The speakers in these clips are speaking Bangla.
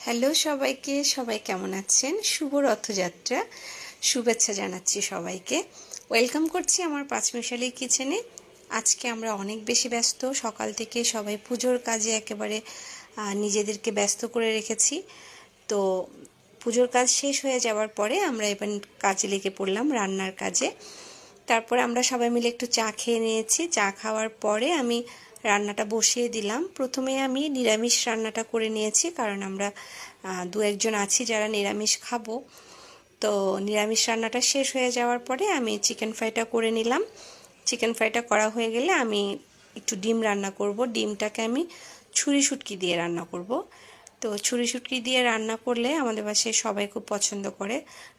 হ্যালো সবাইকে, সবাই কেমন আছেন? শুভ রথযাত্রা শুভেচ্ছা জানাচ্ছি সবাইকে। ওয়েলকাম করছি আমার পাঁচমিশালি কিচেনে। আজকে আমরা অনেক বেশি ব্যস্ত, সকাল থেকে সবাই পুজোর কাজে একেবারে নিজেদেরকে ব্যস্ত করে রেখেছি। তো পুজোর কাজ শেষ হয়ে যাওয়ার পরে আমরা এবার কাজে লেগে পড়লাম, রান্নার কাজে। তারপরে আমরা সবাই মিলে একটু চা খেয়ে নিয়েছি। চা খাওয়ার পরে আমি রান্নাটা বসিয়ে দিলাম। প্রথমে আমি নিরামিষ রান্নাটা করে নিয়েছি, কারণ আমরা দু একজন আছি যারা নিরামিষ খাবো। তো নিরামিষ রান্নাটা শেষ হয়ে যাওয়ার পরে আমি চিকেন ফ্রাইটা করে নিলাম। চিকেন ফ্রাইটা করা হয়ে গেলে আমি একটু ডিম রান্না করব। ডিমটাকে আমি ছুরি শুটকি দিয়ে রান্না করব। তো ছুরি শুটকি দিয়ে রান্না করলে আমাদের বাসায় সবাই খুব পছন্দ করে,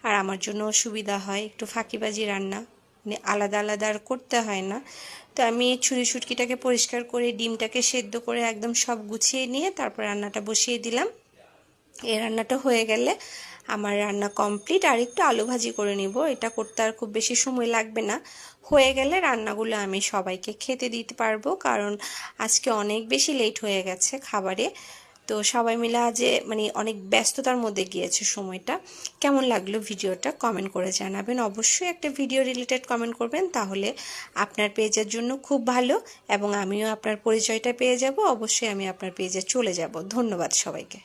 আর আমার জন্য সুবিধা হয়, একটু ফাঁকিবাজি রান্না, মানে আলাদা আলাদা আর করতে হয় না। তো আমি ছুরি শুটকিটাকে পরিষ্কার করে ডিমটাকে সেদ্ধ করে একদম সব গুছিয়ে নিয়ে তারপর রান্নাটা বসিয়ে দিলাম। এই রান্নাটা হয়ে গেলে আমার রান্না কমপ্লিট। আর একটু আলু ভাজি করে নিব, এটা করতে আর খুব বেশি সময় লাগবে না। হয়ে গেলে রান্নাগুলো আমি সবাইকে খেতে দিতে পারবো, কারণ আজকে অনেক বেশি লেট হয়ে গেছে খাবারে। তো সবাই মিলে আজ মানে অনেক ব্যস্ততার মধ্যে গিয়েছে সময়টা। কেমন লাগলো ভিডিওটা কমেন্ট করে জানাবেন। অবশ্যই একটা ভিডিও রিলেটেড কমেন্ট করবেন, তাহলে আপনার পেজের জন্য খুব ভালো, এবং আমিও আপনার পরিচয়টা পেয়ে যাব। অবশ্যই আমি আপনার পেজে চলে যাব। ধন্যবাদ সবাইকে।